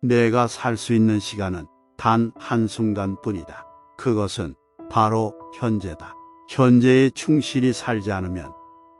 내가 살 수 있는 시간은 단 한순간뿐이다. 그것은 바로 현재다. 현재에 충실히 살지 않으면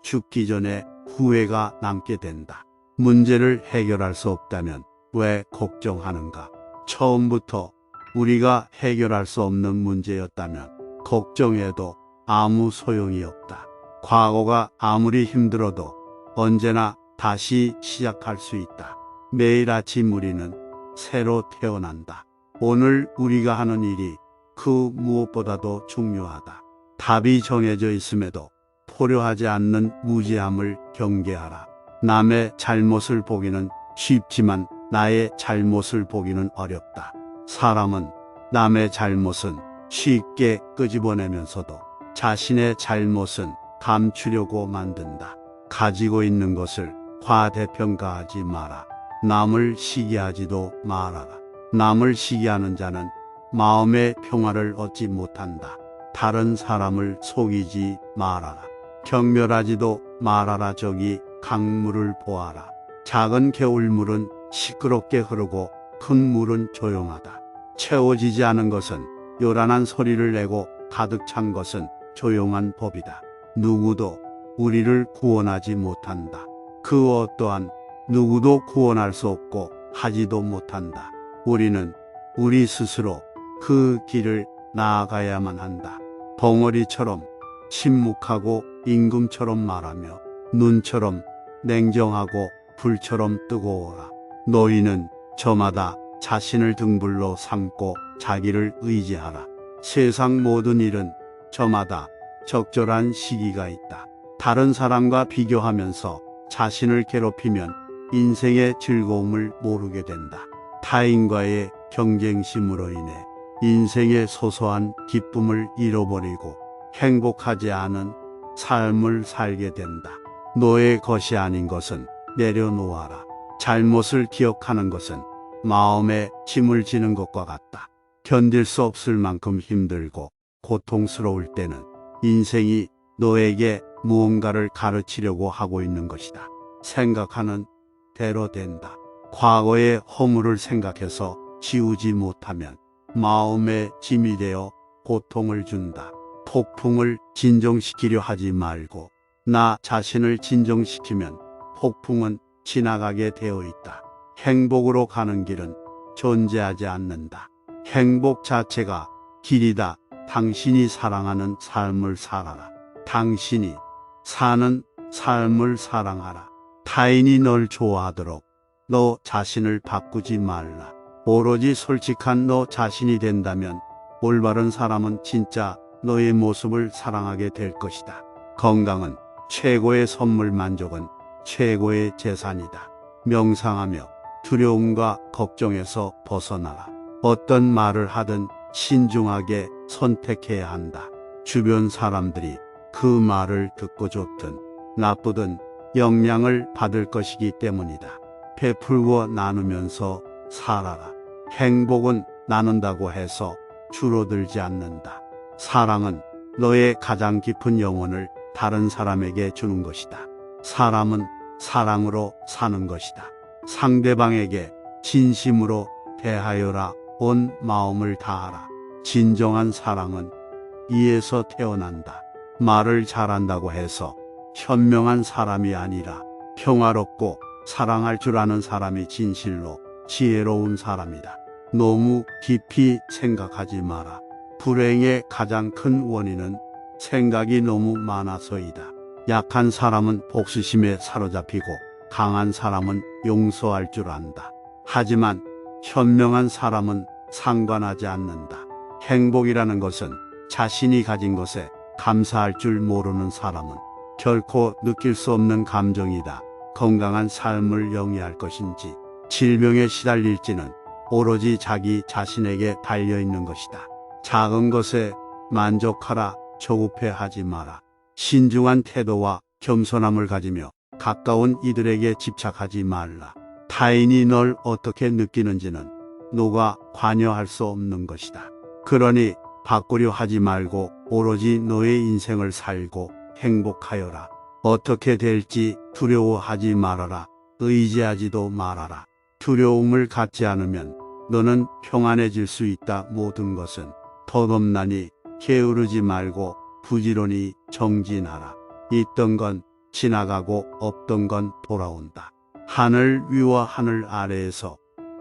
죽기 전에 후회가 남게 된다. 문제를 해결할 수 없다면 왜 걱정하는가? 처음부터 우리가 해결할 수 없는 문제였다면 걱정해도 아무 소용이 없다. 과거가 아무리 힘들어도 언제나 다시 시작할 수 있다. 매일 아침 우리는 새로 태어난다. 오늘 우리가 하는 일이 그 무엇보다도 중요하다. 답이 정해져 있음에도 포효하지 않는 무지함을 경계하라. 남의 잘못을 보기는 쉽지만 나의 잘못을 보기는 어렵다. 사람은 남의 잘못은 쉽게 끄집어내면서도 자신의 잘못은 감추려고 만든다. 가지고 있는 것을 과대평가하지 마라. 남을 시기하지도 말아라. 남을 시기하는 자는 마음의 평화를 얻지 못한다. 다른 사람을 속이지 말아라. 경멸하지도 말아라. 저기 강물을 보아라. 작은 개울물은 시끄럽게 흐르고 큰 물은 조용하다. 채워지지 않은 것은 요란한 소리를 내고 가득 찬 것은 조용한 법이다. 누구도 우리를 구원하지 못한다. 그 어떠한 누구도 구원할 수 없고 하지도 못한다. 우리는 우리 스스로 그 길을 나아가야만 한다. 벙어리처럼 침묵하고 임금처럼 말하며 눈처럼 냉정하고 불처럼 뜨거워라. 너희는 저마다 자신을 등불로 삼고 자기를 의지하라. 세상 모든 일은 저마다 적절한 시기가 있다. 다른 사람과 비교하면서 자신을 괴롭히면 인생의 즐거움을 모르게 된다. 타인과의 경쟁심으로 인해 인생의 소소한 기쁨을 잃어버리고 행복하지 않은 삶을 살게 된다. 너의 것이 아닌 것은 내려놓아라. 잘못을 기억하는 것은 마음에 짐을 지는 것과 같다. 견딜 수 없을 만큼 힘들고 고통스러울 때는 인생이 너에게 무언가를 가르치려고 하고 있는 것이다. 생각하는 대로 된다. 과거의 허물을 생각해서 지우지 못하면 마음에 짐이 되어 고통을 준다. 폭풍을 진정시키려 하지 말고 나 자신을 진정시키면 폭풍은 지나가게 되어 있다. 행복으로 가는 길은 존재하지 않는다. 행복 자체가 길이다. 당신이 사랑하는 삶을 살아라. 당신이 사는 삶을 사랑하라. 타인이 널 좋아하도록 너 자신을 바꾸지 말라. 오로지 솔직한 너 자신이 된다면 올바른 사람은 진짜 너의 모습을 사랑하게 될 것이다. 건강은 최고의 선물, 만족은 최고의 재산이다. 명상하며 두려움과 걱정에서 벗어나라. 어떤 말을 하든 신중하게 선택해야 한다. 주변 사람들이 그 말을 듣고 좋든 나쁘든 영향을 받을 것이기 때문이다. 베풀고 나누면서 살아라. 행복은 나눈다고 해서 줄어들지 않는다. 사랑은 너의 가장 깊은 영혼을 다른 사람에게 주는 것이다. 사람은 사랑으로 사는 것이다. 상대방에게 진심으로 대하여라. 온 마음을 다하라. 진정한 사랑은 이에서 태어난다. 말을 잘한다고 해서 현명한 사람이 아니라 평화롭고 사랑할 줄 아는 사람이 진실로 지혜로운 사람이다. 너무 깊이 생각하지 마라. 불행의 가장 큰 원인은 생각이 너무 많아서이다. 약한 사람은 복수심에 사로잡히고 강한 사람은 용서할 줄 안다. 하지만 현명한 사람은 상관하지 않는다. 행복이라는 것은 자신이 가진 것에 감사할 줄 모르는 사람은 결코 느낄 수 없는 감정이다. 건강한 삶을 영위할 것인지 질병에 시달릴지는 오로지 자기 자신에게 달려있는 것이다. 작은 것에 만족하라. 조급해하지 마라. 신중한 태도와 겸손함을 가지며 가까운 이들에게 집착하지 말라. 타인이 널 어떻게 느끼는지는 누가 관여할 수 없는 것이다. 그러니 바꾸려 하지 말고 오로지 너의 인생을 살고 행복하여라. 어떻게 될지 두려워하지 말아라. 의지하지도 말아라. 두려움을 갖지 않으면 너는 평안해질 수 있다. 모든 것은 덧없나니 게으르지 말고 부지런히 정진하라. 있던 건 지나가고 없던 건 돌아온다. 하늘 위와 하늘 아래에서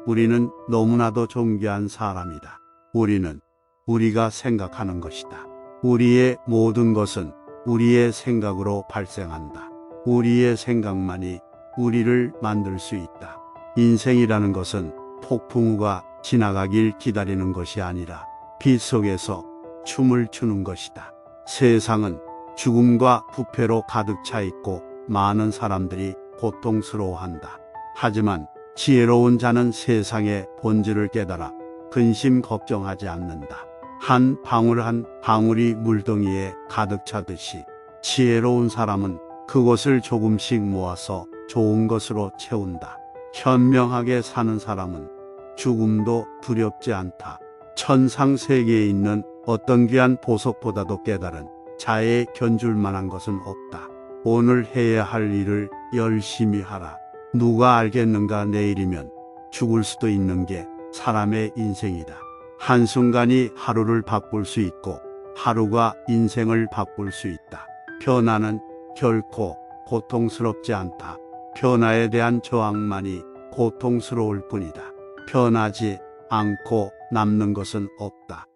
우리는 너무나도 존귀한 사람이다. 우리는 우리가 생각하는 것이다. 우리의 모든 것은 우리의 생각으로 발생한다. 우리의 생각만이 우리를 만들 수 있다. 인생이라는 것은 폭풍우가 지나가길 기다리는 것이 아니라 빛 속에서 춤을 추는 것이다. 세상은 죽음과 부패로 가득 차 있고 많은 사람들이 고통스러워한다. 하지만 지혜로운 자는 세상의 본질을 깨달아 근심 걱정하지 않는다. 한 방울 한 방울이 물덩이에 가득 차듯이 지혜로운 사람은 그것을 조금씩 모아서 좋은 것으로 채운다. 현명하게 사는 사람은 죽음도 두렵지 않다. 천상세계에 있는 어떤 귀한 보석보다도 깨달은 자에 견줄 만한 것은 없다. 오늘 해야 할 일을 열심히 하라. 누가 알겠는가. 내일이면 죽을 수도 있는 게 사람의 인생이다. 한순간이 하루를 바꿀 수 있고 하루가 인생을 바꿀 수 있다. 변화는 결코 고통스럽지 않다. 변화에 대한 저항만이 고통스러울 뿐이다. 변하지 않고 남는 것은 없다.